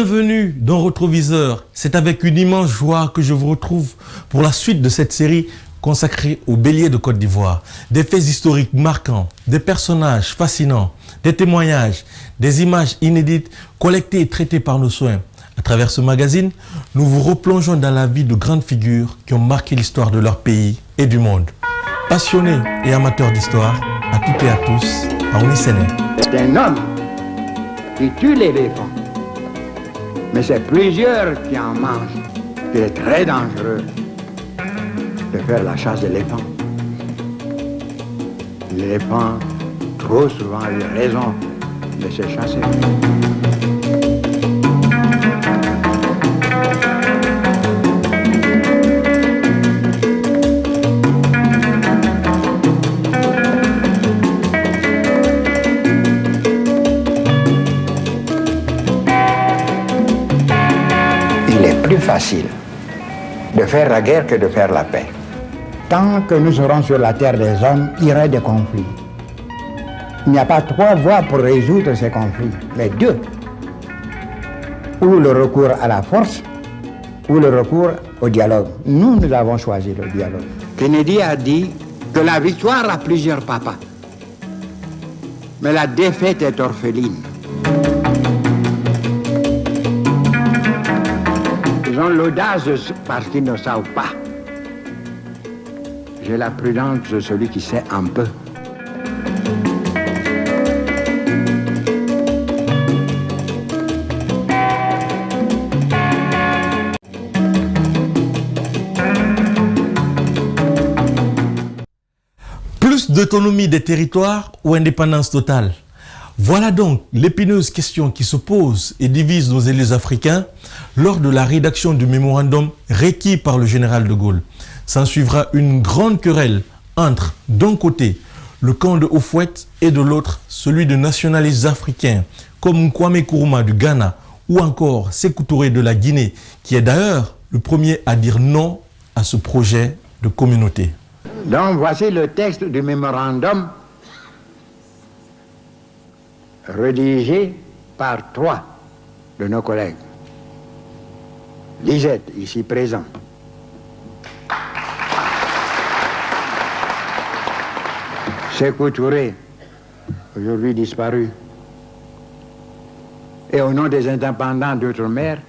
Bienvenue dans Retroviseur. C'est avec une immense joie que je vous retrouve pour la suite de cette série consacrée aux béliers de Côte d'Ivoire. Des faits historiques marquants, des personnages fascinants, des témoignages, des images inédites collectées et traitées par nos soins. À travers ce magazine, nous vous replongeons dans la vie de grandes figures qui ont marqué l'histoire de leur pays et du monde. Passionnés et amateurs d'histoire, à toutes et à tous, Aouni Séné. C'est un homme qui tue l'éléphant, mais c'est plusieurs qui en mangent. Il est très dangereux de faire la chasse d'éléphant. L'éléphant, trop souvent, a eu raison de se chasser. Plus facile de faire la guerre que de faire la paix. Tant que nous serons sur la terre des hommes, il y aura des conflits. Il n'y a pas trois voies pour résoudre ces conflits, mais deux. Ou le recours à la force, ou le recours au dialogue. Nous avons choisi le dialogue. Kennedy a dit que la victoire a plusieurs papas, mais la défaite est orpheline. Ils ont l'audace parce qu'ils ne savent pas. J'ai la prudence de celui qui sait un peu. Plus d'autonomie des territoires ou indépendance totale? Voilà donc l'épineuse question qui se pose et divise nos élus africains lors de la rédaction du mémorandum requis par le général de Gaulle. S'en suivra une grande querelle entre, d'un côté, le camp de Houphouët et de l'autre, celui de nationalistes africains comme Kwame Nkrumah du Ghana ou encore Sékou Touré de la Guinée, qui est d'ailleurs le premier à dire non à ce projet de communauté. Donc voici le texte du mémorandum rédigé par trois de nos collègues. Lisette, ici présent. Sékou Touré, aujourd'hui disparu. Et au nom des indépendants d'outre-mer,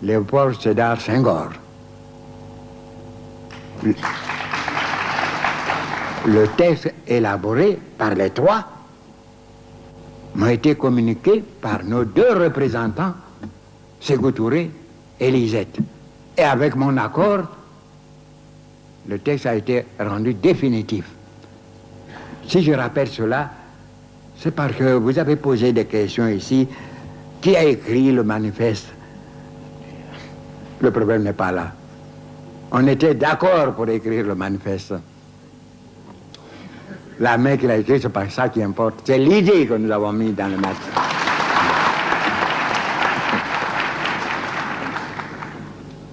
Léopold Sédar Senghor. Le texte élaboré par les trois m'a été communiqué par nos deux représentants, Sékou Touré et Lisette. Et avec mon accord, le texte a été rendu définitif. Si je rappelle cela, c'est parce que vous avez posé des questions ici. Qui a écrit le manifeste? Le problème n'est pas là. On était d'accord pour écrire le manifeste. La main qu'il a écrite, c'est pas ça qui importe. C'est l'idée que nous avons mis dans le match.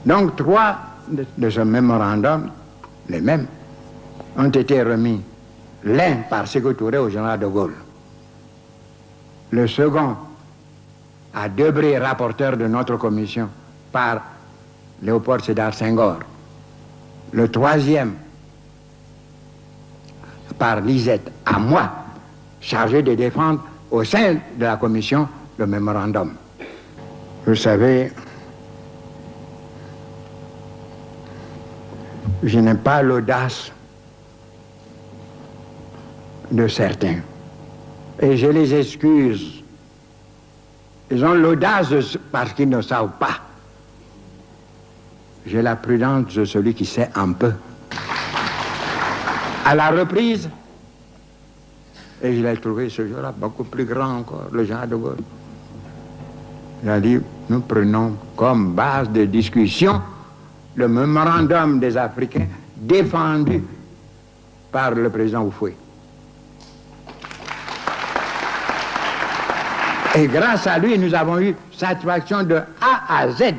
Donc, trois de ce mémorandum, les mêmes, ont été remis. L'un par Sékou Touré au général de Gaulle. Le second à Debré, rapporteur de notre commission, par Léopold Sédar Senghor. Le troisième par Lisette, à moi, chargé de défendre au sein de la commission le mémorandum. Vous savez, je n'ai pas l'audace de certains. Et je les excuse. Ils ont l'audace parce qu'ils ne savent pas. J'ai la prudence de celui qui sait un peu. À la reprise, et je l'ai trouvé ce jour-là beaucoup plus grand encore, le général de Gaulle. Il a dit, nous prenons comme base de discussion le mémorandum des Africains défendu par le président Houphouët. Et grâce à lui, nous avons eu satisfaction de A à Z.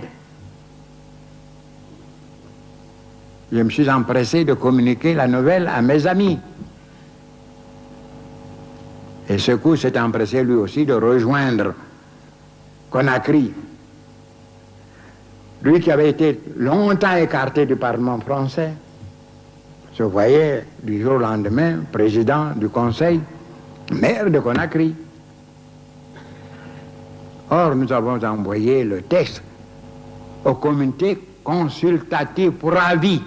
Je me suis empressé de communiquer la nouvelle à mes amis. Et Sékou s'est empressé lui aussi de rejoindre Conakry Lui qui avait été longtemps écarté du Parlement français, se voyait du jour au lendemain président du Conseil, maire de Conakry. Or, nous avons envoyé le texte au comité consultatif pour avis.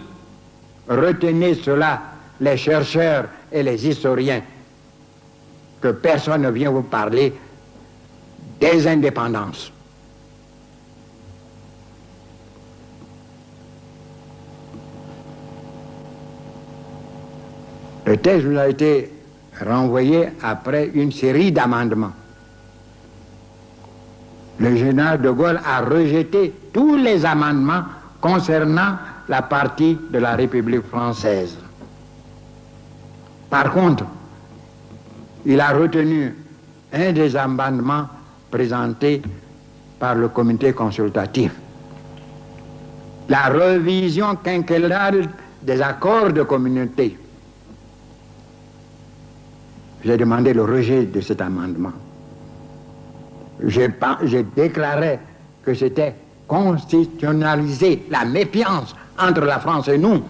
Retenez cela, les chercheurs et les historiens, que personne ne vient vous parler des indépendances. Le texte nous a été renvoyé après une série d'amendements. Le général de Gaulle a rejeté tous les amendements concernant la partie de la République française. Par contre, il a retenu un des amendements présentés par le comité consultatif. La révision quinquennale des accords de communauté. J'ai demandé le rejet de cet amendement. J'ai déclaré que c'était constitutionnaliser la méfiance entre la France et nous.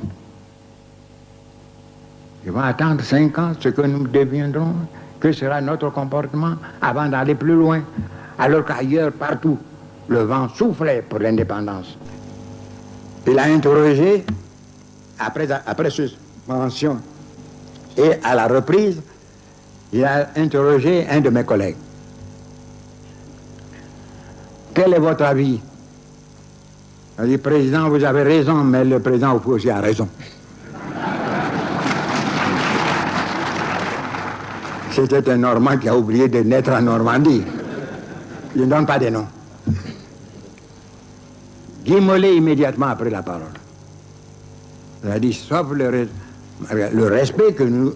Ils vont attendre 5 ans ce que nous deviendrons, que sera notre comportement avant d'aller plus loin, alors qu'ailleurs, partout, le vent soufflait pour l'indépendance. Il a interrogé, après suspension et à la reprise, il a interrogé un de mes collègues. Quel est votre avis? Il a dit, Président, vous avez raison, mais le président aussi a raison. C'était un Normand qui a oublié de naître en Normandie. Je ne donne pas des noms. Guy Mollet, immédiatement après la parole, il a dit, sauf le respect que nous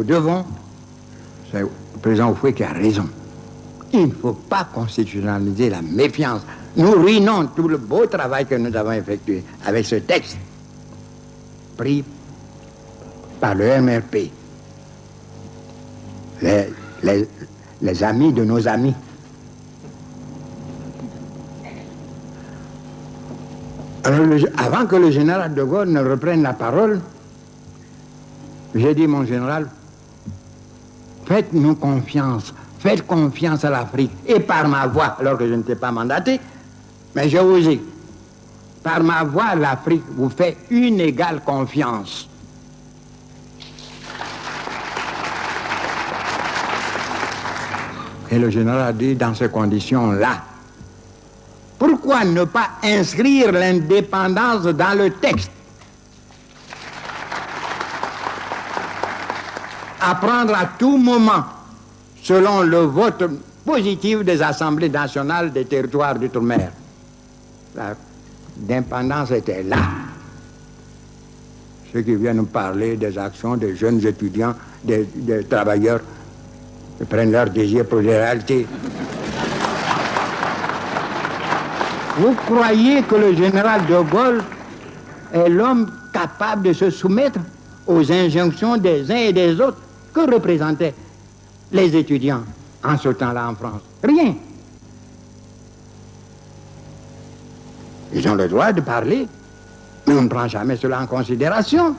devons, c'est le président Houphouët qui a raison. Il ne faut pas constitutionnaliser la méfiance. Nous ruinons tout le beau travail que nous avons effectué avec ce texte pris par le MRP. Les amis de nos amis. Alors, avant que le général de Gaulle ne reprenne la parole, j'ai dit, mon général, faites-nous confiance. Faites confiance à l'Afrique. Et par ma voix, alors que je n'étais pas mandaté, mais j'ai osé. Par ma voix, l'Afrique vous fait une égale confiance. Et le général a dit, dans ces conditions-là, pourquoi ne pas inscrire l'indépendance dans le texte? Apprendre à tout moment, selon le vote positif des assemblées nationales des territoires d'outre-mer. L'indépendance était là. Ceux qui viennent nous parler des actions des jeunes étudiants, des travailleurs, ils prennent leur désir pour les réalités. Vous croyez que le général de Gaulle est l'homme capable de se soumettre aux injonctions des uns et des autres? Que représentaient les étudiants en ce temps-là en France? Rien. Ils ont le droit de parler, mais on ne prend jamais cela en considération.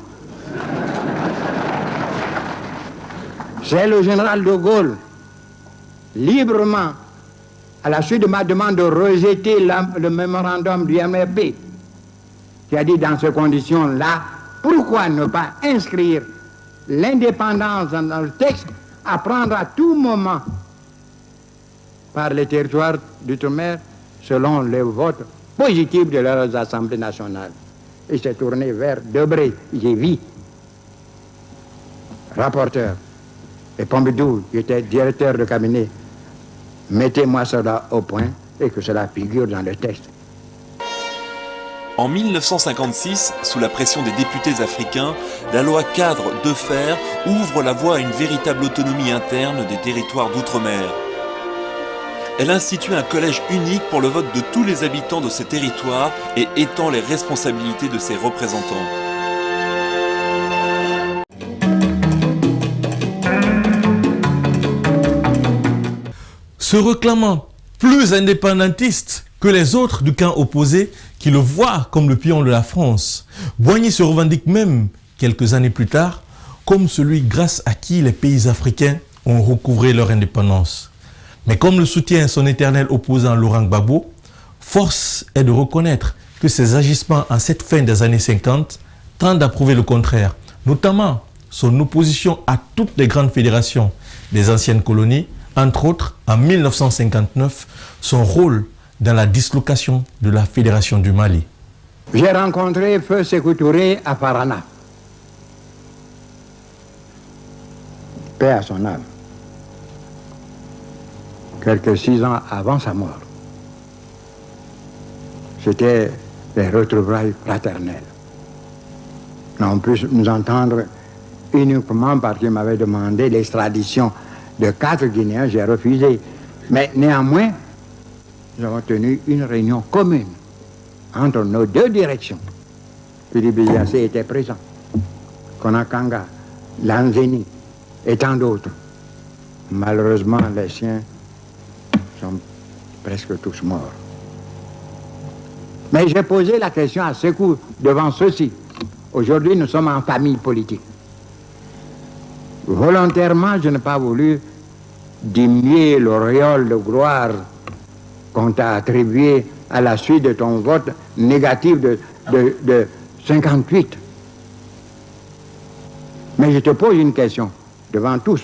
C'est le général de Gaulle, librement, à la suite de ma demande de rejeter le mémorandum du MRP, qui a dit dans ces conditions-là, pourquoi ne pas inscrire l'indépendance dans le texte, à prendre à tout moment par les territoires d'outre-mer selon les votes positifs de leurs assemblées nationales. Il s'est tourné vers Debré, Lévy, rapporteur, et Pompidou, qui était directeur de cabinet. Mettez-moi cela au point et que cela figure dans le texte. En 1956, sous la pression des députés africains, la loi cadre de fer ouvre la voie à une véritable autonomie interne des territoires d'outre-mer. Elle institue un collège unique pour le vote de tous les habitants de ces territoires et étend les responsabilités de ses représentants. Se réclamant plus indépendantiste que que les autres du camp opposé qui le voient comme le pion de la France. Boigny se revendique même, quelques années plus tard, comme celui grâce à qui les pays africains ont recouvré leur indépendance. Mais comme le soutient son éternel opposant Laurent Gbagbo, force est de reconnaître que ses agissements en cette fin des années 50 tendent à prouver le contraire, notamment son opposition à toutes les grandes fédérations des anciennes colonies, entre autres, en 1959, son rôle dans la dislocation de la Fédération du Mali. J'ai rencontré Feu Sékou Touré à Parana. Paix à son âme. Quelques 6 ans avant sa mort. C'était les retrouvailles fraternelles. On peut nous entendre uniquement parce qu'il m'avait demandé l'extradition de 4 Guinéens, j'ai refusé. Mais néanmoins, nous avons tenu une réunion commune entre nos 2 directions. Philippe Biassé était présent, Konakanga, Lanzeni et tant d'autres. Malheureusement, les siens sont presque tous morts. Mais j'ai posé la question à Sékou devant ceux-ci. Aujourd'hui, nous sommes en famille politique. Volontairement, je n'ai pas voulu diminuer l'auréole de gloire qu'on t'a attribué à la suite de ton vote négatif de 58. Mais je te pose une question devant tous.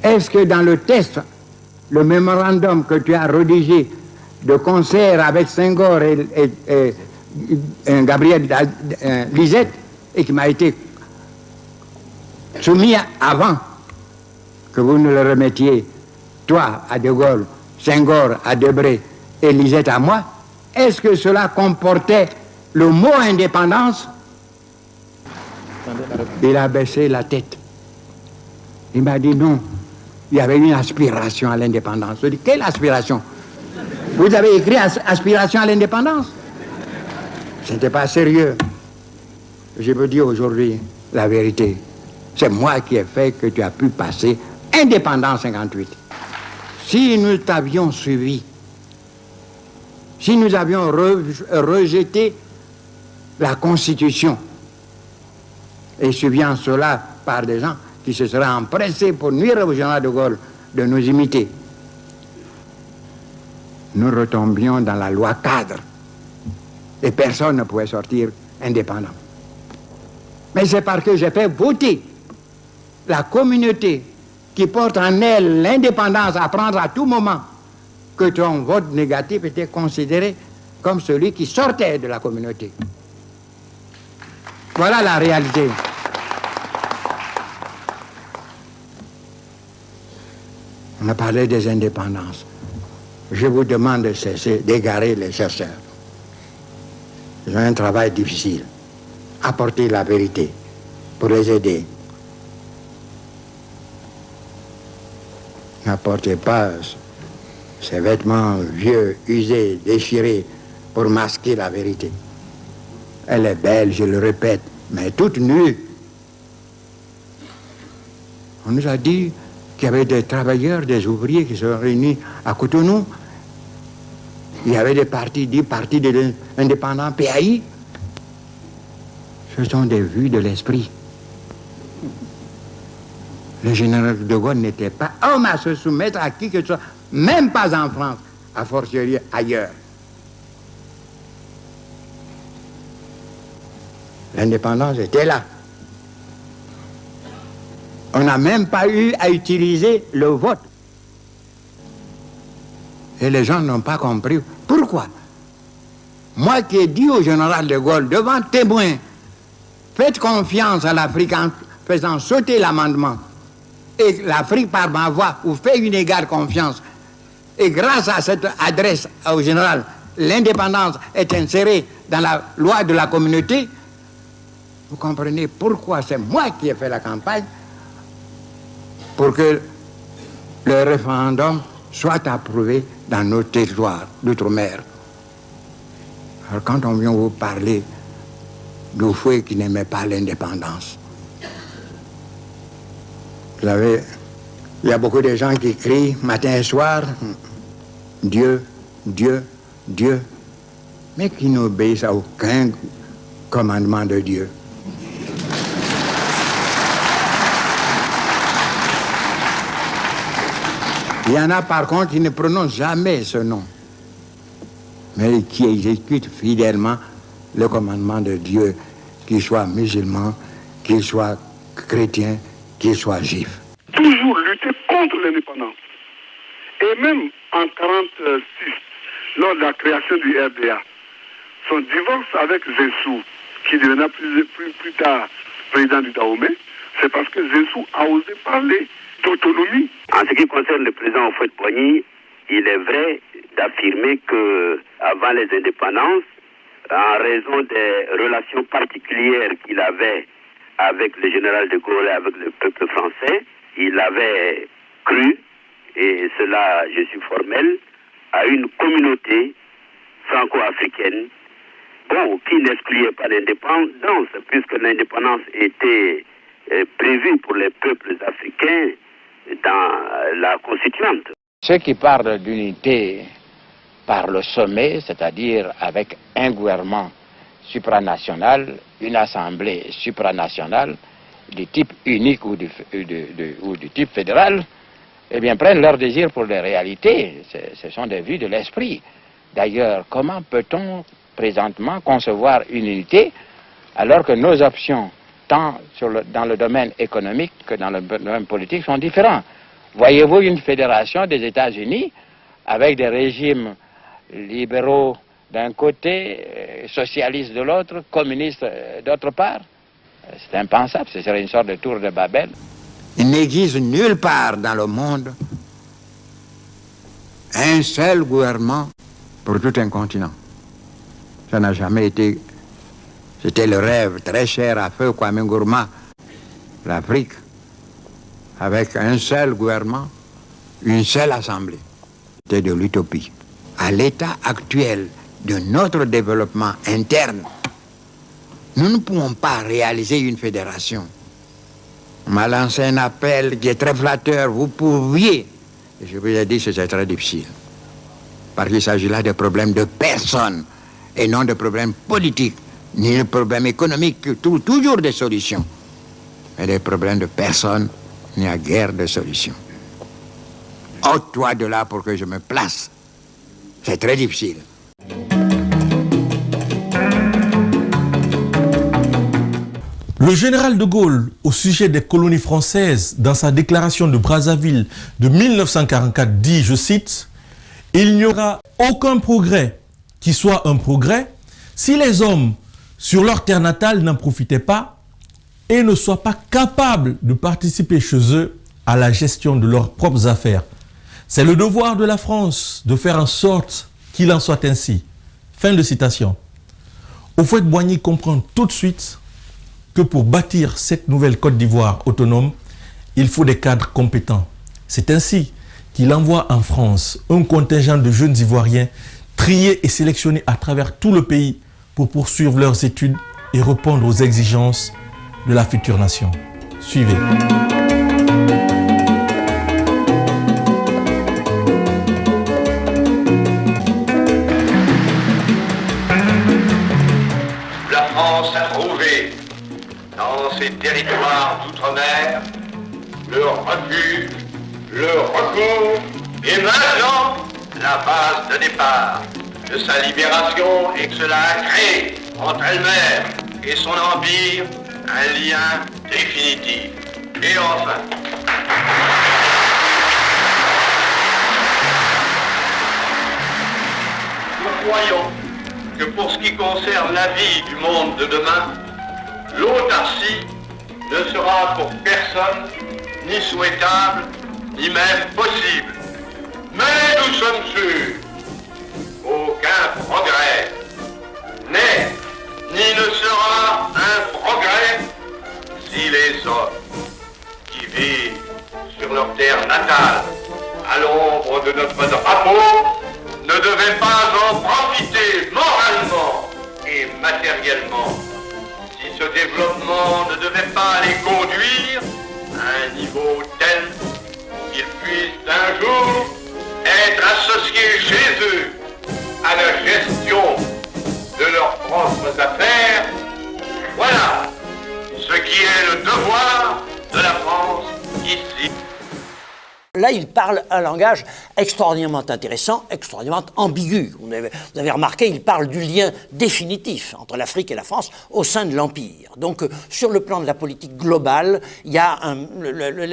Est-ce que dans le test, le mémorandum que tu as rédigé de concert avec Senghor et Gabriel Lisette, et qui m'a été soumis avant que vous ne le remettiez, toi à De Gaulle, Senghor à Debré et Lisette à moi, est-ce que cela comportait le mot indépendance? Il a baissé la tête. Il m'a dit non, il y avait une aspiration à l'indépendance. Je dis, quelle aspiration? Vous avez écrit aspiration à l'indépendance? Ce n'était pas sérieux. Je veux dire aujourd'hui la vérité. C'est moi qui ai fait que tu as pu passer indépendant 58. Si nous t'avions suivi, si nous avions rejeté la Constitution et suivi en cela par des gens qui se seraient empressés pour nuire au général de Gaulle de nous imiter, nous retombions dans la loi cadre et personne ne pouvait sortir indépendant. Mais c'est parce que j'ai fait voter la communauté qui porte en elle l'indépendance à prendre à tout moment que ton vote négatif était considéré comme celui qui sortait de la communauté. Voilà la réalité. On a parlé des indépendances. Je vous demande de cesser d'égarer les chercheurs. Ils ont un travail difficile. Apporter la vérité pour les aider. N'apportez pas ces vêtements vieux, usés, déchirés pour masquer la vérité. Elle est belle, je le répète, mais toute nue. On nous a dit qu'il y avait des travailleurs, des ouvriers qui se sont réunis à Cotonou. Il y avait des partis, 10 partis indépendants, PAI. Ce sont des vues de l'esprit. Le général de Gaulle n'était pas homme à se soumettre à qui que ce soit, même pas en France, a fortiori ailleurs. L'indépendance était là. On n'a même pas eu à utiliser le vote. Et les gens n'ont pas compris. Pourquoi? Moi qui ai dit au général de Gaulle, devant témoins, faites confiance à l'Afrique en faisant sauter l'amendement. Et l'Afrique, par ma voix, vous fait une égale confiance. Et grâce à cette adresse au général, l'indépendance est insérée dans la loi de la communauté. Vous comprenez pourquoi c'est moi qui ai fait la campagne pour que le référendum soit approuvé dans nos territoires d'outre-mer. Alors quand on vient vous parler d'Oufoué qui n'aimait pas l'indépendance, vous savez, il y a beaucoup de gens qui crient matin et soir, Dieu, Dieu, Dieu, mais qui n'obéissent à aucun commandement de Dieu. Il y en a par contre qui ne prononcent jamais ce nom, mais qui exécutent fidèlement le commandement de Dieu, qu'ils soient musulmans, qu'ils soient chrétiens, qu'ils soient juifs. Toujours lutter contre l'indépendance. Et même en 1946, lors de la création du RDA, son divorce avec Zensou, qui deviendra plus tard président du Dahomey, c'est parce que Zensou a osé parler d'autonomie. En ce qui concerne le président Houphouët-Boigny, il est vrai d'affirmer que avant les indépendances, en raison des relations particulières qu'il avait avec le général de Gaulle et avec le peuple français, il avait cru, et cela je suis formel, à une communauté franco-africaine, qui n'excluait pas l'indépendance, puisque l'indépendance était prévue pour les peuples africains dans la constituante. Ceux qui parlent d'unité par le sommet, c'est-à-dire avec un gouvernement supranational, une assemblée supranationale, du type unique ou du type fédéral, eh bien, prennent leur désir pour les réalités. Ce sont des vues de l'esprit. D'ailleurs, comment peut-on présentement concevoir une unité alors que nos options, tant dans le domaine économique que dans le domaine politique, sont différents? Voyez-vous une fédération des États-Unis avec des régimes libéraux d'un côté, socialistes de l'autre, communistes d'autre part? C'est impensable, ce serait une sorte de tour de Babel. Il n'existe nulle part dans le monde un seul gouvernement pour tout un continent. Ça n'a jamais été... C'était le rêve très cher à feu Kwame Nkrumah, l'Afrique, avec un seul gouvernement, une seule assemblée. C'était de l'utopie. À l'état actuel de notre développement interne, nous ne pouvons pas réaliser une fédération. On m'a lancé un appel qui est très flatteur. Vous pouviez. Et je vous ai dit que c'est très difficile. Parce qu'il s'agit là de problèmes de personnes et non de problèmes politiques, ni de problèmes économiques, toujours des solutions. Mais des problèmes de personnes, il n'y a guère de solutions. Ôte-toi de là pour que je me place. C'est très difficile. Le général de Gaulle, au sujet des colonies françaises, dans sa déclaration de Brazzaville de 1944, dit, je cite, « Il n'y aura aucun progrès qui soit un progrès si les hommes sur leur terre natale n'en profitaient pas et ne soient pas capables de participer chez eux à la gestion de leurs propres affaires. C'est le devoir de la France de faire en sorte qu'il en soit ainsi. » Fin de citation. Houphouët-Boigny comprend tout de suite que pour bâtir cette nouvelle Côte d'Ivoire autonome, il faut des cadres compétents. C'est ainsi qu'il envoie en France un contingent de jeunes Ivoiriens triés et sélectionnés à travers tout le pays pour poursuivre leurs études et répondre aux exigences de la future nation. Suivez. La France a trouvé dans ses territoires d'outre-mer le refuge, le recours et maintenant la base de départ de sa libération, et que cela a créé entre elle-même et son empire un lien définitif. Et enfin, nous croyons que pour ce qui concerne la vie du monde de demain, l'autarcie ne sera pour personne ni souhaitable, ni même possible. Mais nous sommes sûrs qu'aucun progrès n'est, ni ne sera un progrès si les hommes qui vivent sur leur terre natale, à l'ombre de notre drapeau, ne devaient pas en profiter moralement et matériellement, si ce développement ne devait pas les conduire à un niveau tel qu'ils puissent un jour être associés chez eux à la gestion de leurs propres affaires. Voilà ce qui est le devoir de la France ici. Là, il parle un langage extraordinairement intéressant, extraordinairement ambigu. Vous avez remarqué, il parle du lien définitif entre l'Afrique et la France au sein de l'Empire. Donc, sur le plan de la politique globale, il y a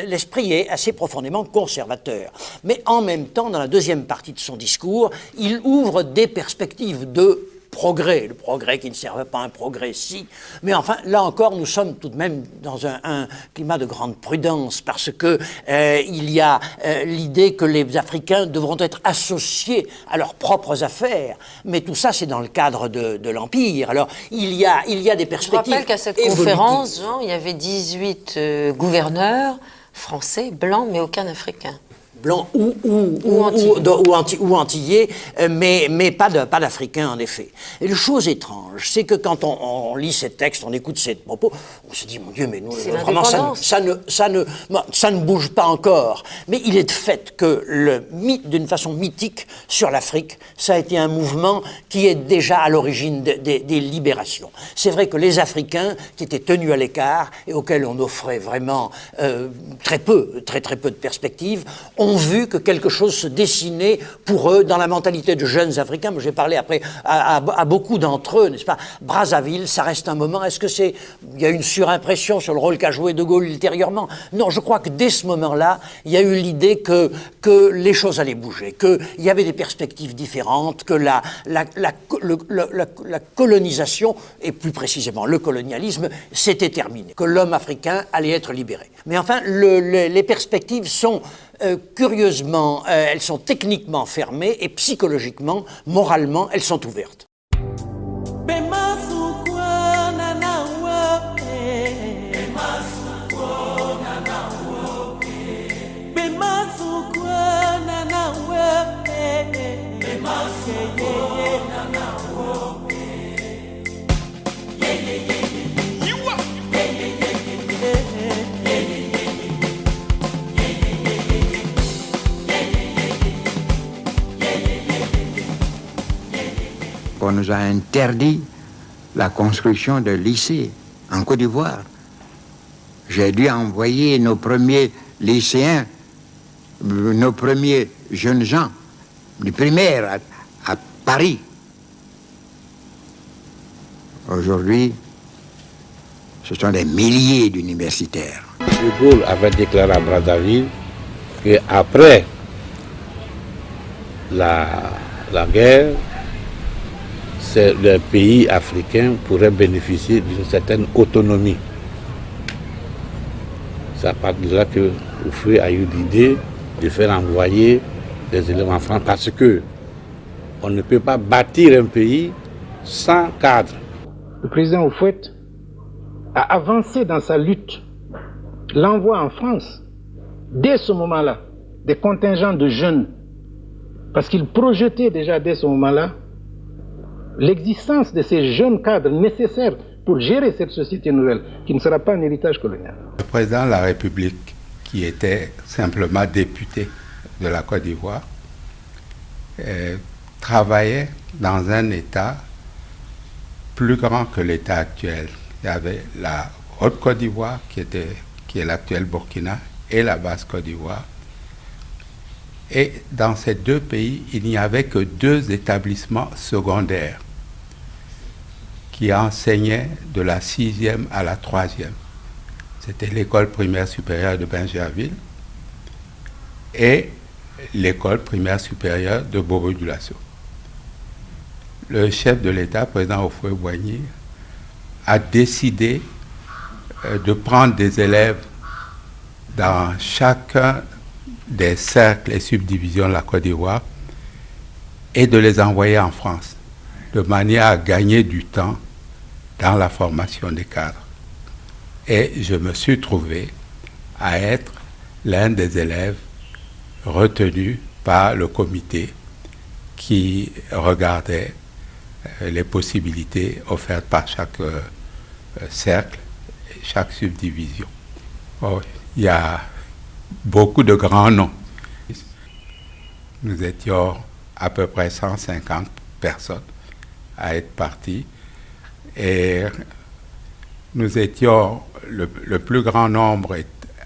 l'esprit est assez profondément conservateur. Mais en même temps, dans la deuxième partie de son discours, il ouvre des perspectives de progrès, le progrès qui ne servait pas un progrès si. Mais enfin, là encore, nous sommes tout de même dans un climat de grande prudence parce que il y a l'idée que les Africains devront être associés à leurs propres affaires. Mais tout ça, c'est dans le cadre de l'Empire. Alors, il y a des perspectives. Je rappelle qu'à cette conférence, Jean, il y avait 18 gouverneurs français, blancs, mais aucun Africain. Blancs ou antillais, mais pas d'Africains, en effet. Et la chose étrange, c'est que quand on lit ces textes, on écoute ces propos, on se dit, mon Dieu, mais nous, vraiment, ça ne bouge pas encore. Mais il est de fait que, d'une façon mythique, sur l'Afrique, ça a été un mouvement qui est déjà à l'origine des libérations. C'est vrai que les Africains, qui étaient tenus à l'écart, et auxquels on offrait vraiment très peu de perspectives, ont vu que quelque chose se dessinait pour eux dans la mentalité de jeunes Africains. J'ai parlé après à beaucoup d'entre eux, n'est-ce pas? Brazzaville, ça reste un moment. Est-ce que il y a une surimpression sur le rôle qu'a joué De Gaulle ultérieurement? Non, je crois que dès ce moment-là, il y a eu l'idée que les choses allaient bouger, qu'il y avait des perspectives différentes, que la colonisation, et plus précisément le colonialisme, s'était terminé, que l'homme africain allait être libéré. Mais enfin, les perspectives sont curieusement, elles sont techniquement fermées et psychologiquement, moralement, elles sont ouvertes. On nous a interdit la construction de lycées en Côte d'Ivoire. J'ai dû envoyer nos premiers lycéens, nos premiers jeunes gens du primaire à Paris. Aujourd'hui, ce sont des milliers d'universitaires. De Gaulle avait déclaré à Brazzaville qu'après la guerre, les pays africains pourraient bénéficier d'une certaine autonomie. C'est à partir de là que Houphouët a eu l'idée de faire envoyer des élèves en France parce que on ne peut pas bâtir un pays sans cadre. Le président Houphouët a avancé dans sa lutte. L'envoi en France, dès ce moment-là, des contingents de jeunes, parce qu'il projetait déjà dès ce moment-là l'existence de ces jeunes cadres nécessaires pour gérer cette société nouvelle, qui ne sera pas un héritage colonial. Le président de la République, qui était simplement député de la Côte d'Ivoire, travaillait dans un État plus grand que l'État actuel. Il y avait la Haute-Côte d'Ivoire, qui est l'actuel Burkina, et la Basse-Côte d'Ivoire. Et dans ces deux pays, il n'y avait que 2 établissements secondaires qui enseignaient de la 6e à la 3e. C'était l'école primaire supérieure de Bingerville et l'école primaire supérieure de Bobo-Dioulasso. Le chef de l'État, président Houphouët-Boigny, a décidé de prendre des élèves dans chacun des cercles et subdivisions de la Côte d'Ivoire et de les envoyer en France, de manière à gagner du temps dans la formation des cadres. Et je me suis trouvé à être l'un des élèves retenus par le comité qui regardait les possibilités offertes par chaque cercle et chaque subdivision. Oh, il y a beaucoup de grands noms. Nous étions à peu près 150 personnes à être partis. Et nous étions, le plus grand nombre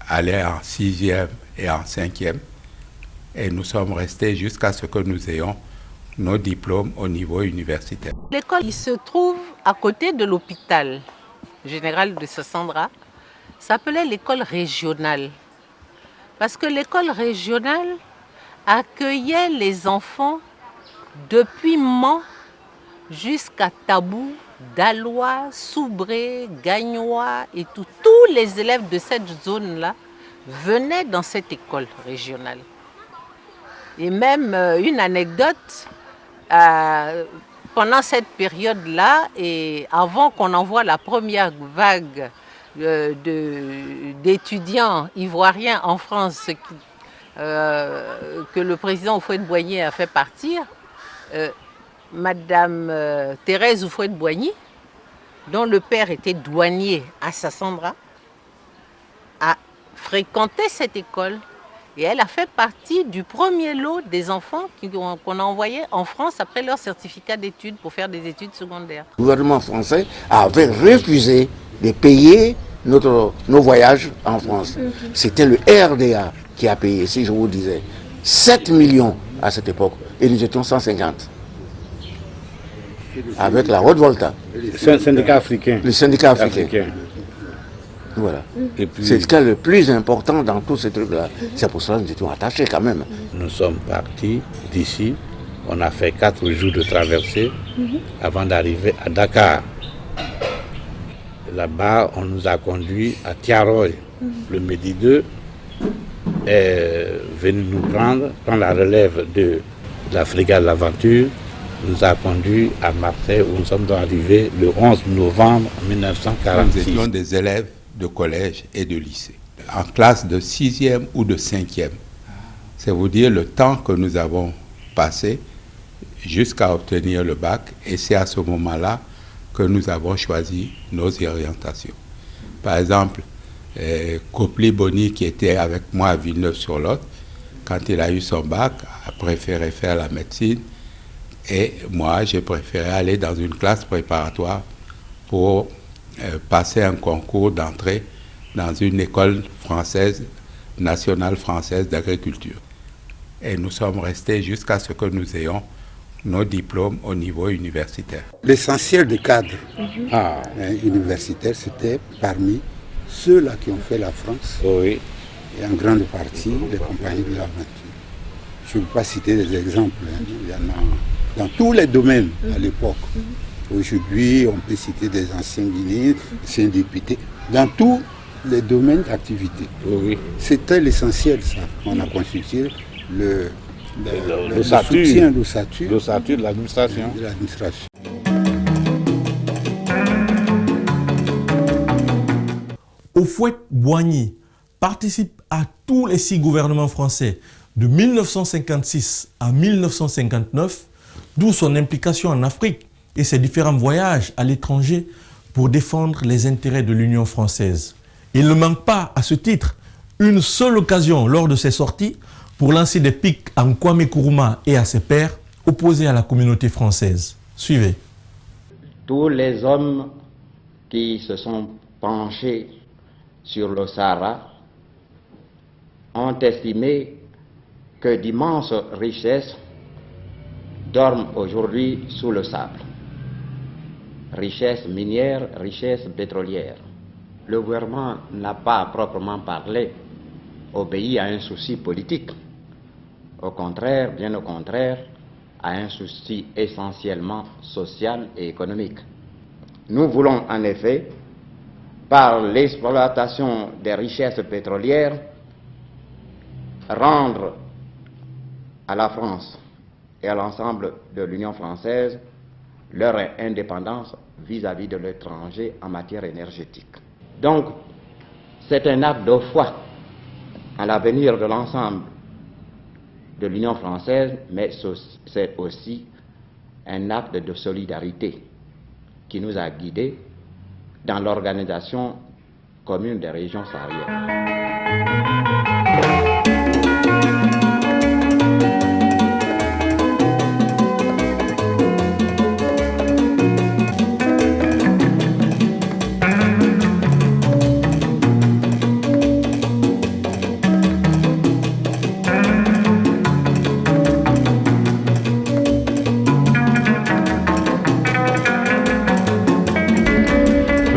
allait en 6e et en 5e. Et nous sommes restés jusqu'à ce que nous ayons nos diplômes au niveau universitaire. L'école, il se trouve à côté de l'hôpital général de Sassandra, s'appelait l'école régionale. Parce que l'école régionale accueillait les enfants depuis Mans jusqu'à Tabou, Dalois, Soubré, Gagnois et tout. Tous les élèves de cette zone-là venaient dans cette école régionale. Et même une anecdote, pendant cette période-là, et avant qu'on envoie la première vague d'étudiants ivoiriens en France, que le président Houphouët-Boigny a fait partir, Madame Thérèse Houphouët-Boigny, dont le père était douanier à Sassandra, a fréquenté cette école. Et elle a fait partie du premier lot des enfants qu'on a envoyés en France après leur certificat d'études pour faire des études secondaires. Le gouvernement français avait refusé de payer nos voyages en France. C'était le RDA qui a payé, si je vous disais, 7 millions à cette époque. Et nous étions 150. Avec la Haute-Volta. Le syndicat africain. Le syndicat africain. Voilà. C'est ce qui est le plus important dans tous ces trucs-là. C'est pour cela que nous étions attachés quand même. Nous sommes partis d'ici. On a fait 4 jours de traversée avant d'arriver à Dakar. Là-bas, on nous a conduits à Tiaroy. Le Midi 2 est venu nous prendre la relève de la frégate L'Aventure. Nous a conduits à Marseille où nous sommes arrivés le 11 novembre 1946. Nous étions des élèves de collège et de lycée, en classe de 6e ou de 5e. C'est vous dire le temps que nous avons passé jusqu'à obtenir le bac, et c'est à ce moment-là que nous avons choisi nos orientations. Par exemple, Copli Boni, qui était avec moi à Villeneuve-sur-Lot, quand il a eu son bac, a préféré faire la médecine, et moi, j'ai préféré aller dans une classe préparatoire pour passer un concours d'entrée dans une école française, nationale française d'agriculture. Et nous sommes restés jusqu'à ce que nous ayons nos diplômes au niveau universitaire. L'essentiel des cadres universitaires, c'était parmi ceux-là qui ont fait la France, et en grande partie les compagnies de l'aventure. Je ne vais pas citer des exemples, il y en a dans tous les domaines à l'époque. Aujourd'hui, on peut citer des anciens Guinéens, anciens députés, dans tous les domaines d'activité. C'était l'essentiel, ça. On a constitué le soutien, l'ossature de l'administration. Houphouët-Boigny participe à tous les 6 gouvernements français de 1956 à 1959, d'où son implication en Afrique et ses différents voyages à l'étranger pour défendre les intérêts de l'Union française. Il ne manque pas, à ce titre, une seule occasion lors de ses sorties pour lancer des pics en Kwame Nkrumah et à ses pairs opposés à la communauté française. Suivez. Tous les hommes qui se sont penchés sur le Sahara ont estimé que d'immenses richesses dorment aujourd'hui sous le sable. Richesses minières, richesses pétrolières. Le gouvernement n'a pas à proprement parlé obéi à un souci politique. Au contraire, bien au contraire, à un souci essentiellement social et économique. Nous voulons en effet, par l'exploitation des richesses pétrolières, rendre à la France et à l'ensemble de l'Union française leur indépendance vis-à-vis de l'étranger en matière énergétique. Donc, c'est un acte de foi à l'avenir de l'ensemble de l'Union française, mais c'est aussi un acte de solidarité qui nous a guidés dans l'organisation commune des régions sahariennes.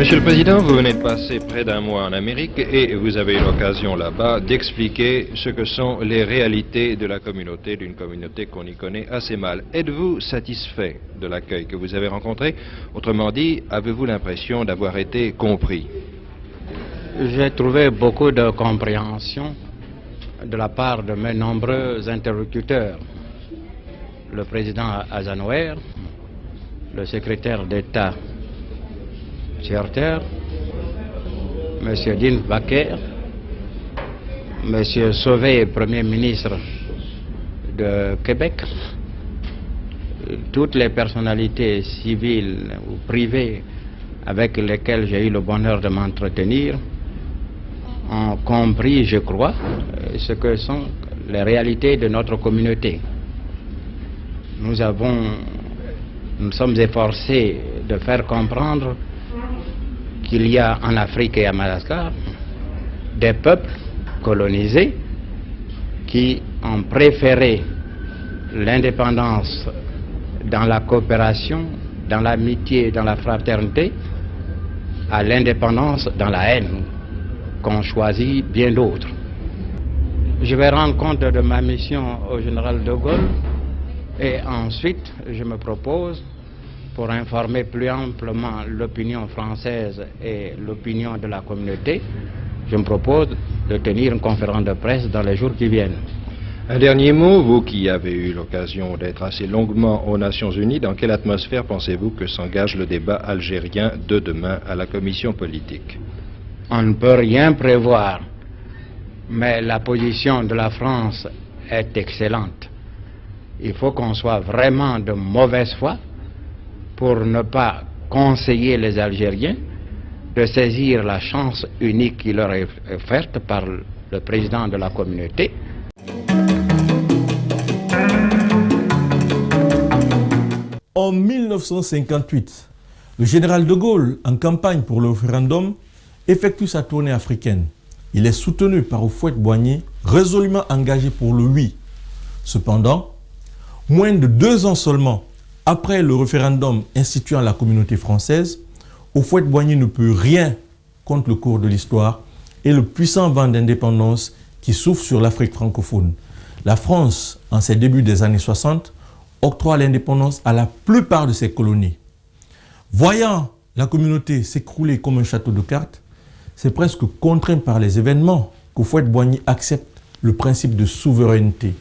Monsieur le Président, vous venez de passer près d'un mois en Amérique et vous avez eu l'occasion là-bas d'expliquer ce que sont les réalités de la communauté, d'une communauté qu'on y connaît assez mal. Êtes-vous satisfait de l'accueil que vous avez rencontré? Autrement dit, avez-vous l'impression d'avoir été compris? J'ai trouvé beaucoup de compréhension de la part de mes nombreux interlocuteurs. Le président Azanouer, le secrétaire d'État Tcherter, M. Dean Baker, M. Sauvé, Premier ministre de Québec, toutes les personnalités civiles ou privées avec lesquelles j'ai eu le bonheur de m'entretenir ont compris, je crois, ce que sont les réalités de notre communauté. Nous sommes efforcés de faire comprendre qu'il y a en Afrique et à Madagascar des peuples colonisés qui ont préféré l'indépendance dans la coopération, dans l'amitié, dans la fraternité, à l'indépendance dans la haine qu'ont choisi bien d'autres. Je vais rendre compte de ma mission au général de Gaulle et ensuite je me propose, pour informer plus amplement l'opinion française et l'opinion de la communauté, je me propose de tenir une conférence de presse dans les jours qui viennent. Un dernier mot, vous qui avez eu l'occasion d'être assez longuement aux Nations Unies, dans quelle atmosphère pensez-vous que s'engage le débat algérien de demain à la commission politique? On ne peut rien prévoir, mais la position de la France est excellente. Il faut qu'on soit vraiment de mauvaise foi pour ne pas conseiller les Algériens de saisir la chance unique qui leur est offerte par le président de la communauté. En 1958, le général de Gaulle, en campagne pour le référendum, effectue sa tournée africaine. Il est soutenu par Houphouët-Boigny, résolument engagé pour le oui. Cependant, moins de 2 ans seulement après le référendum instituant la communauté française, Houphouët-Boigny ne peut rien contre le cours de l'histoire et le puissant vent d'indépendance qui souffle sur l'Afrique francophone. La France, en ses débuts des années 60, octroie l'indépendance à la plupart de ses colonies. Voyant la communauté s'écrouler comme un château de cartes, c'est presque contraint par les événements qu'Houphouët-Boigny accepte le principe de souveraineté.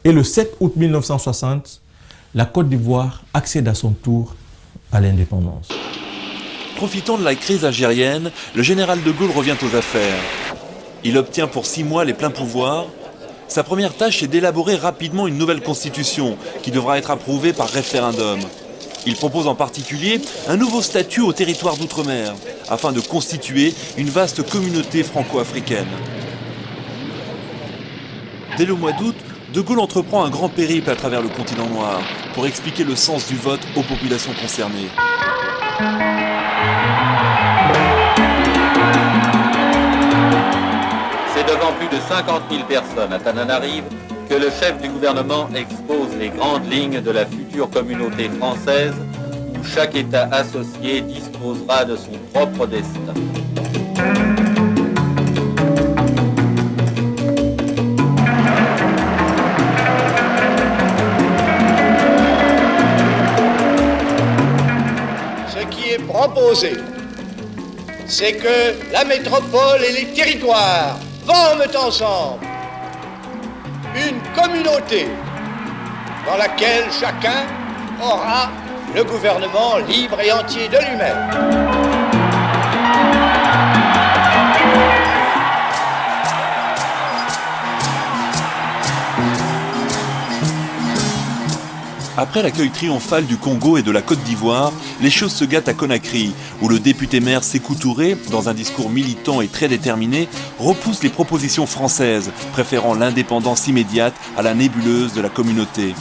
Et le 7 août 1960, la Côte d'Ivoire accède à son tour à l'indépendance. Profitant de la crise algérienne, le général de Gaulle revient aux affaires. Il obtient pour 6 mois les pleins pouvoirs. Sa première tâche est d'élaborer rapidement une nouvelle constitution qui devra être approuvée par référendum. Il propose en particulier un nouveau statut au territoire d'outre-mer afin de constituer une vaste communauté franco-africaine. Dès le mois d'août, De Gaulle entreprend un grand périple à travers le continent noir pour expliquer le sens du vote aux populations concernées. C'est devant plus de 50 000 personnes à Tananarive que le chef du gouvernement expose les grandes lignes de la future communauté française où chaque État associé disposera de son propre destin. Proposé, c'est que la métropole et les territoires forment ensemble une communauté dans laquelle chacun aura le gouvernement libre et entier de lui-même. Après l'accueil triomphal du Congo et de la Côte d'Ivoire, les choses se gâtent à Conakry, où le député-maire Sékou Touré, dans un discours militant et très déterminé, repousse les propositions françaises, préférant l'indépendance immédiate à la nébuleuse de la communauté.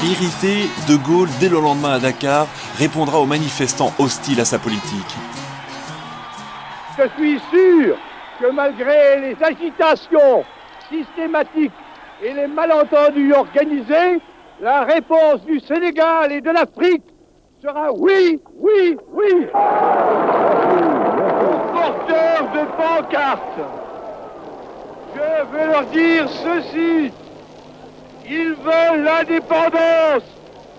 Irrité, De Gaulle, dès le lendemain à Dakar, répondra aux manifestants hostiles à sa politique. Je suis sûr que malgré les agitations systématiques et les malentendus organisés, La réponse du Sénégal et de l'Afrique sera oui, oui, oui. Aux porteurs de pancartes, je veux leur dire ceci. Ils veulent l'indépendance,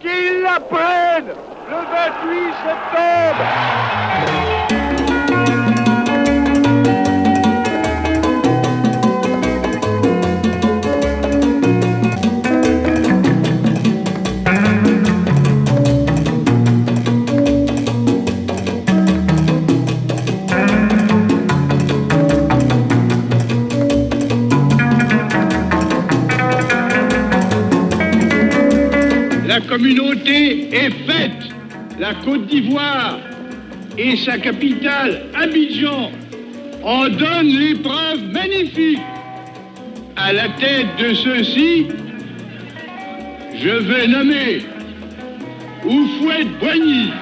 qu'ils la prennent le 28 septembre. La communauté est faite. La Côte d'Ivoire et sa capitale, Abidjan, en donnent les preuves magnifiques. À la tête de ceux-ci, je vais nommer Houphouët-Boigny.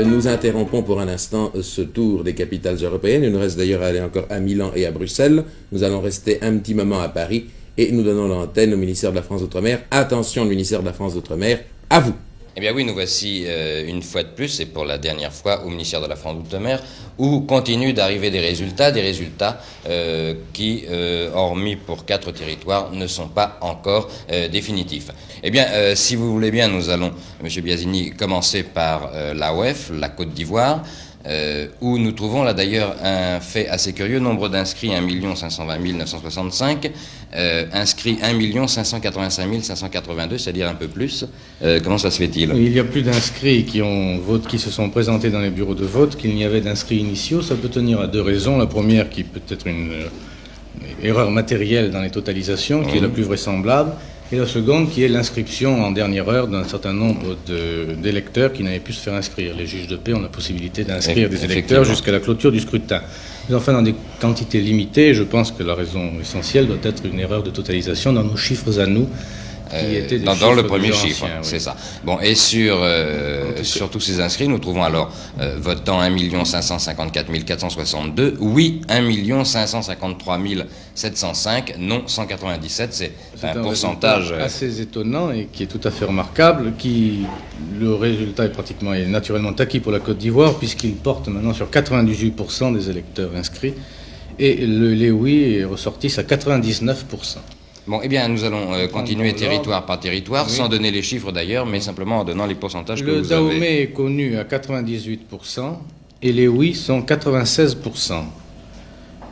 Nous interrompons pour un instant ce tour des capitales européennes. Il nous reste d'ailleurs à aller encore à Milan et à Bruxelles. Nous allons rester un petit moment à Paris et nous donnons l'antenne au ministère de la France d'Outre-mer. Attention, le ministère de la France d'Outre-mer, à vous. Eh bien oui, nous voici une fois de plus, et pour la dernière fois, au ministère de la France d'Outre-mer, où continuent d'arriver des résultats qui, hormis pour 4 territoires, ne sont pas encore définitifs. Eh bien, si vous voulez bien, nous allons, M. Biazini, commencer par l'AOF, la Côte d'Ivoire, où nous trouvons là d'ailleurs un fait assez curieux, nombre d'inscrits 1 520 965, inscrits 1 585 582, c'est-à-dire un peu plus. Comment ça se fait-il? Il y a plus d'inscrits qui se sont présentés dans les bureaux de vote qu'il n'y avait d'inscrits initiaux. Ça peut tenir à 2 raisons. La première qui peut être une erreur matérielle dans les totalisations, qui est la plus vraisemblable. Et la seconde qui est l'inscription en dernière heure d'un certain nombre d'électeurs qui n'avaient pu se faire inscrire. Les juges de paix ont la possibilité d'inscrire des électeurs jusqu'à la clôture du scrutin. Mais enfin, dans des quantités limitées, je pense que la raison essentielle doit être une erreur de totalisation dans nos chiffres à nous, qui étaient des dans le premier anciens, chiffre, oui. c'est ça. Bon, et sur tous ces inscrits, nous trouvons alors votant 1 554 462, oui 1 553 705, non 197, c'est un pourcentage assez étonnant et qui est tout à fait remarquable, le résultat est naturellement acquis pour la Côte d'Ivoire, puisqu'il porte maintenant sur 98% des électeurs inscrits, et les oui est ressortissent à 99%. Bon, eh bien, nous allons continuer territoire par territoire, sans donner les chiffres d'ailleurs, mais simplement en donnant les pourcentages que vous avez. Le Dahomey est connu à 98% et les oui sont 96%.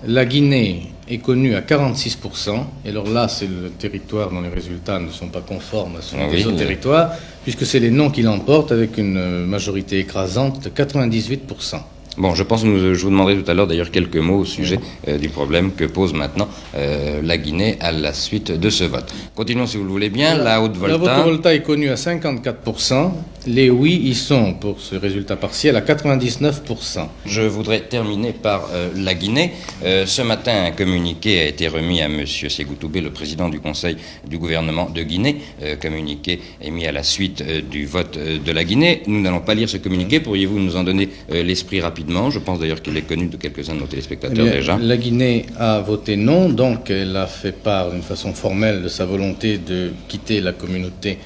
La Guinée est connue à 46%, et alors là, c'est le territoire dont les résultats ne sont pas conformes à son autres territoires, puisque c'est les non qui l'emportent avec une majorité écrasante de 98%. Bon, je pense que je vous demanderai tout à l'heure d'ailleurs quelques mots au sujet du problème que pose maintenant la Guinée à la suite de ce vote. Continuons si vous le voulez bien. La Haute-Volta. La Haute-Volta est connue à 54%. Les oui y sont, pour ce résultat partiel, à 99%. Je voudrais terminer par la Guinée. Ce matin, un communiqué a été remis à M. Ségou Toubé, le président du Conseil du gouvernement de Guinée. Communiqué émis à la suite du vote de la Guinée. Nous n'allons pas lire ce communiqué. Pourriez-vous nous en donner l'esprit rapidement? Je pense d'ailleurs qu'il est connu de quelques-uns de nos téléspectateurs déjà. La Guinée a voté non, donc elle a fait part d'une façon formelle de sa volonté de quitter la communauté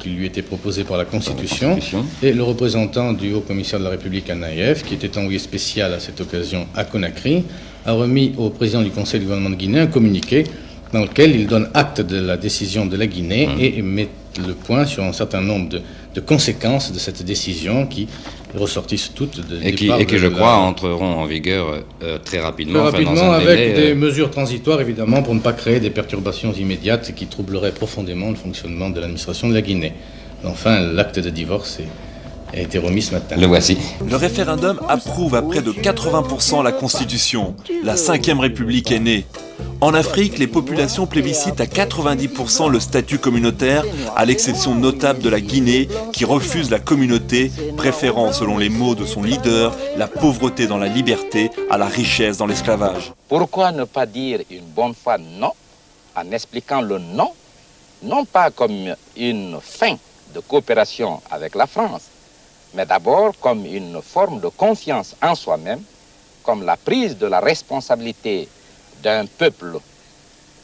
qui lui était proposée par la Constitution. Et le représentant du Haut-Commissaire de la République à Naïef, qui était envoyé spécial à cette occasion à Conakry, a remis au président du Conseil du gouvernement de Guinée un communiqué dans lequel il donne acte de la décision de la Guinée et met le point sur un certain nombre de conséquences de cette décision qui ressortissent toutes et qui je crois entreront en vigueur très rapidement. Très rapidement, avec des mesures transitoires évidemment pour ne pas créer des perturbations immédiates qui troubleraient profondément le fonctionnement de l'administration de la Guinée. Enfin, l'acte de divorce a été remis ce matin. Le voici. Le référendum approuve à près de 80% la Constitution. La 5e République est née. En Afrique, les populations plébiscitent à 90% le statut communautaire, à l'exception notable de la Guinée, qui refuse la communauté, préférant, selon les mots de son leader, la pauvreté dans la liberté à la richesse dans l'esclavage. Pourquoi ne pas dire une bonne fois non, en expliquant le non, non pas comme une fin de coopération avec la France, mais d'abord comme une forme de confiance en soi-même, comme la prise de la responsabilité d'un peuple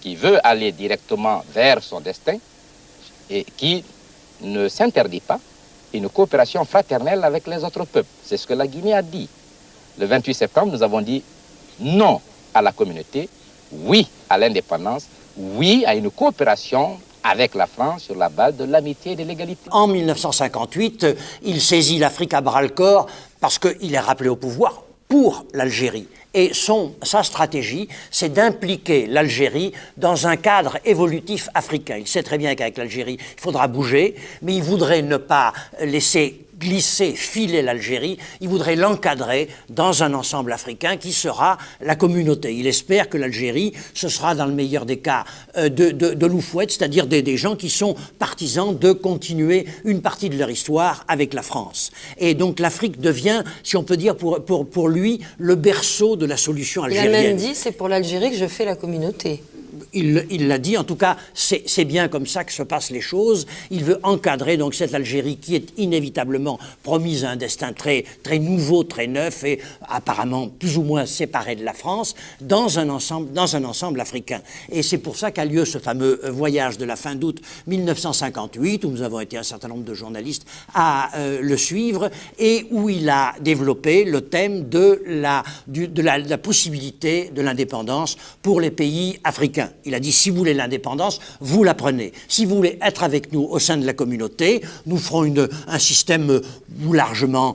qui veut aller directement vers son destin et qui ne s'interdit pas une coopération fraternelle avec les autres peuples. C'est ce que la Guinée a dit. Le 28 septembre, nous avons dit non à la communauté, oui à l'indépendance, oui à une coopération avec la France sur la base de l'amitié et de l'égalité. En 1958, il saisit l'Afrique à bras-le-corps parce qu'il est rappelé au pouvoir pour l'Algérie. Et sa stratégie, c'est d'impliquer l'Algérie dans un cadre évolutif africain. Il sait très bien qu'avec l'Algérie, il faudra bouger, mais il voudrait ne pas laisser glisser, filer l'Algérie, il voudrait l'encadrer dans un ensemble africain qui sera la communauté. Il espère que l'Algérie, ce sera dans le meilleur des cas de loufouettes, c'est-à-dire des gens qui sont partisans de continuer une partie de leur histoire avec la France. Et donc l'Afrique devient, si on peut dire pour lui, le berceau de la solution algérienne. Il a même dit, c'est pour l'Algérie que je fais la communauté. Il l'a dit, en tout cas, c'est bien comme ça que se passent les choses. Il veut encadrer donc cette Algérie qui est inévitablement promise à un destin très, très nouveau, très neuf et apparemment plus ou moins séparé de la France dans un ensemble africain. Et c'est pour ça qu'a lieu ce fameux voyage de la fin d'août 1958, où nous avons été un certain nombre de journalistes à le suivre et où il a développé le thème de la possibilité de l'indépendance pour les pays africains. Il a dit, si vous voulez l'indépendance, vous la prenez. Si vous voulez être avec nous au sein de la communauté, nous ferons un système largement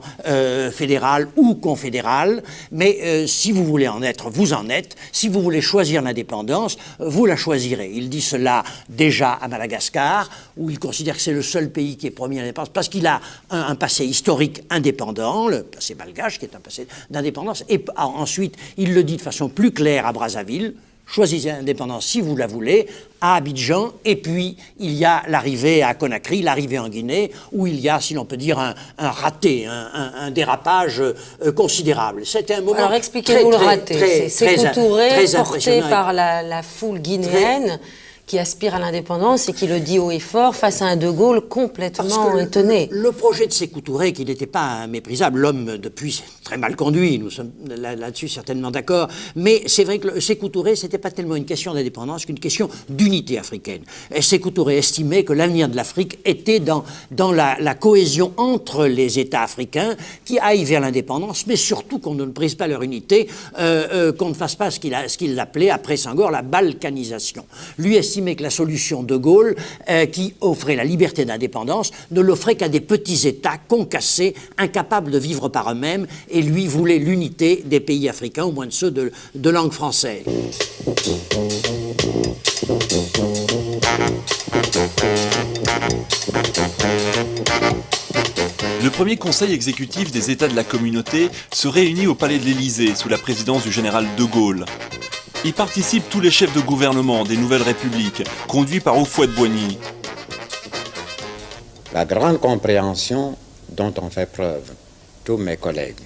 fédéral ou confédéral, mais si vous voulez en être, vous en êtes. Si vous voulez choisir l'indépendance, vous la choisirez. Il dit cela déjà à Madagascar, où il considère que c'est le seul pays qui est promis à l'indépendance, parce qu'il a un passé historique indépendant, le passé malgache, qui est un passé d'indépendance, et ensuite, il le dit de façon plus claire à Brazzaville, choisissez l'indépendance si vous la voulez, à Abidjan, et puis il y a l'arrivée à Conakry, l'arrivée en Guinée, où il y a, si l'on peut dire, un raté, un dérapage considérable. C'était un moment. Alors expliquez-nous le raté. C'est Sékou Touré, porté par la foule guinéenne, qui aspire à l'indépendance et qui le dit haut et fort face à un De Gaulle complètement étonné. Le projet de Sékou Touré, qui n'était pas méprisable, l'homme depuis c'est très mal conduit, nous sommes là-dessus certainement d'accord, mais c'est vrai que Sékou Touré, c'était pas tellement une question d'indépendance qu'une question d'unité africaine. Et Sékou Touré estimait que l'avenir de l'Afrique était dans la cohésion entre les États africains qui aillent vers l'indépendance, mais surtout qu'on ne brise pas leur unité, qu'on ne fasse pas ce qu'il appelait après Senghor la balkanisation. Lui estimait que la solution de Gaulle, qui offrait la liberté d'indépendance, ne l'offrait qu'à des petits États concassés, incapables de vivre par eux-mêmes, et lui voulait l'unité des pays africains, au moins de ceux de langue française. Le premier conseil exécutif des États de la communauté se réunit au palais de l'Élysée sous la présidence du général de Gaulle. Y participent tous les chefs de gouvernement des nouvelles républiques, conduits par Houphouët-Boigny. La grande compréhension dont ont fait preuve tous mes collègues,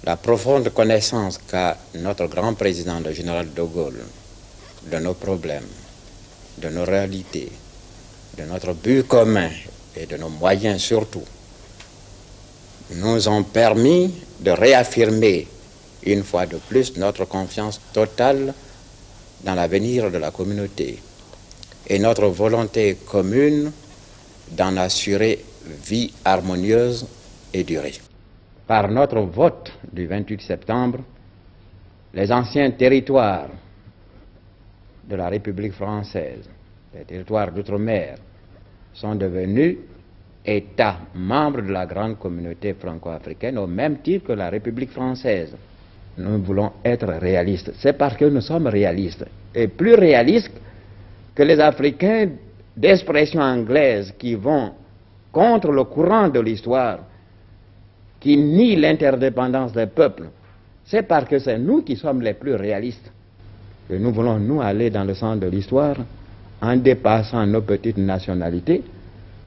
la profonde connaissance qu'a notre grand président, le général de Gaulle, de nos problèmes, de nos réalités, de notre but commun et de nos moyens surtout, nous ont permis de réaffirmer une fois de plus notre confiance totale dans l'avenir de la communauté et notre volonté commune d'en assurer vie harmonieuse et durée. Par notre vote du 28 septembre, les anciens territoires de la République française, les territoires d'outre-mer, sont devenus États membres de la grande communauté franco-africaine au même titre que la République française. Nous voulons être réalistes. C'est parce que nous sommes réalistes. Et plus réalistes que les Africains d'expression anglaise qui vont contre le courant de l'histoire, qui nient l'interdépendance des peuples. C'est parce que c'est nous qui sommes les plus réalistes que nous voulons, nous, aller dans le sens de l'histoire en dépassant nos petites nationalités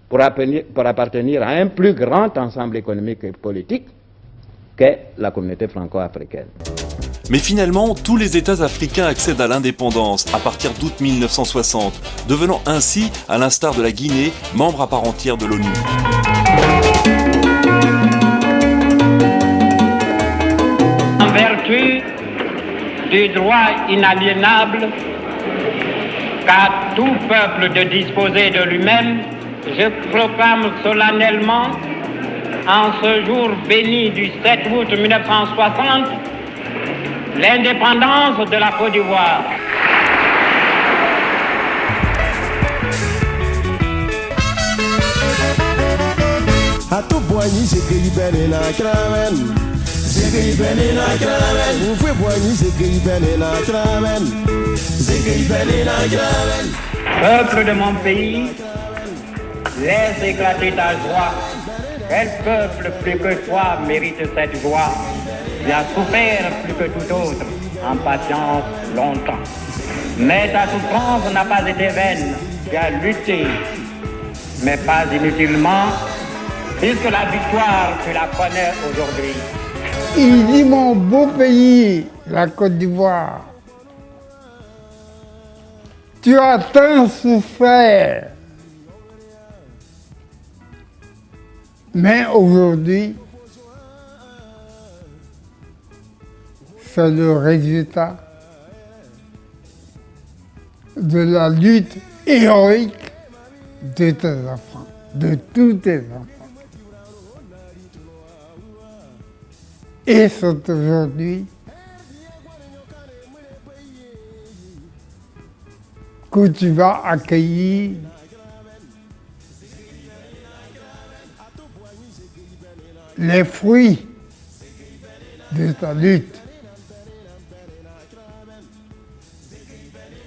pour appartenir à un plus grand ensemble économique et politique qu'est la communauté franco-africaine. Mais finalement, tous les États africains accèdent à l'indépendance à partir d'août 1960, devenant ainsi, à l'instar de la Guinée, membre à part entière de l'ONU. du droit inaliénable qu'a tout peuple de disposer de lui-même, je proclame solennellement, en ce jour béni du 7 août 1960, l'indépendance de la Côte d'Ivoire. Peuple de mon pays, laisse éclater ta joie. Quel peuple plus que toi mérite cette joie? Tu as souffert plus que tout autre, en patience longtemps. Mais ta souffrance n'a pas été vaine. Tu as lutté, mais pas inutilement, puisque la victoire, tu la connais aujourd'hui. Il dit mon beau pays, la Côte d'Ivoire. Tu as tant souffert. Mais aujourd'hui, c'est le résultat de la lutte héroïque de tes enfants, de tous tes enfants. Et c'est aujourd'hui que tu vas accueillir les fruits de ta lutte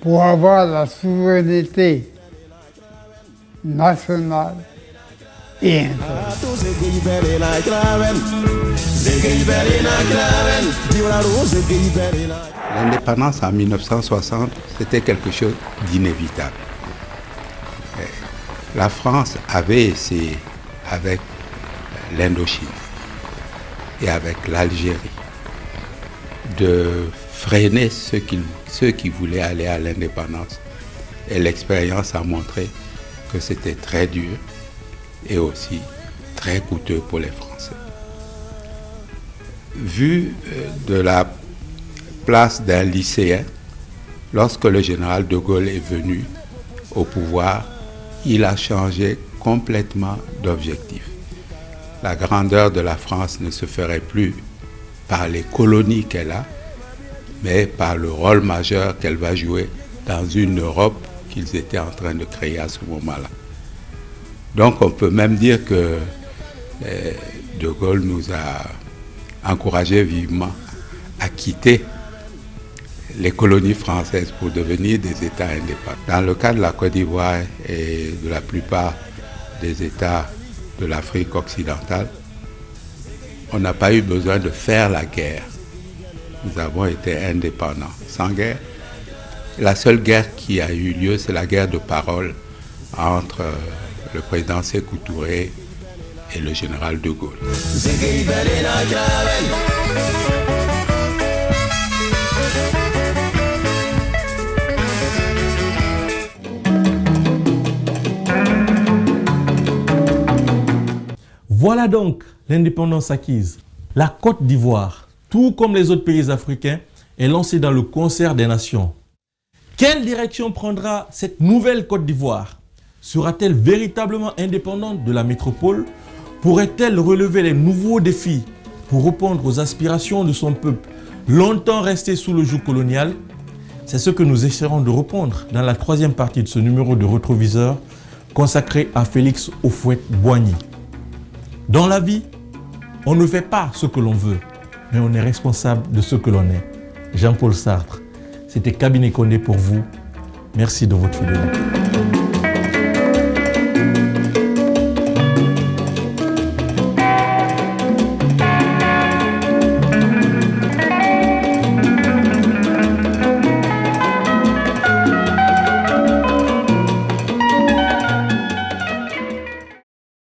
pour avoir la souveraineté nationale et internationale. L'indépendance en 1960, c'était quelque chose d'inévitable. La France avait essayé avec l'Indochine et avec l'Algérie de freiner ceux qui voulaient aller à l'indépendance. Et l'expérience a montré que c'était très dur et aussi très coûteux pour les Français. Vu de la place d'un lycéen, lorsque le général de Gaulle est venu au pouvoir, il a changé complètement d'objectif. La grandeur de la France ne se ferait plus par les colonies qu'elle a, mais par le rôle majeur qu'elle va jouer dans une Europe qu'ils étaient en train de créer à ce moment-là. Donc on peut même dire que de Gaulle nous a encouragés vivement à quitter les colonies françaises pour devenir des États indépendants. Dans le cas de la Côte d'Ivoire et de la plupart des États de l'Afrique occidentale, on n'a pas eu besoin de faire la guerre. Nous avons été indépendants, sans guerre. La seule guerre qui a eu lieu, c'est la guerre de parole entre le président Sékou Touré et le général de Gaulle. Voilà donc l'indépendance acquise. La Côte d'Ivoire, tout comme les autres pays africains, est lancée dans le concert des nations. Quelle direction prendra cette nouvelle Côte d'Ivoire? Sera-t-elle véritablement indépendante de la métropole? Pourrait-elle relever les nouveaux défis pour répondre aux aspirations de son peuple, longtemps resté sous le joug colonial? C'est ce que nous essaierons de répondre dans la troisième partie de ce numéro de Rétroviseur consacré à Félix Houphouët-Boigny. Dans la vie, on ne fait pas ce que l'on veut, mais on est responsable de ce que l'on est. Jean-Paul Sartre, c'était Cabinet Condé pour vous. Merci de votre fidélité.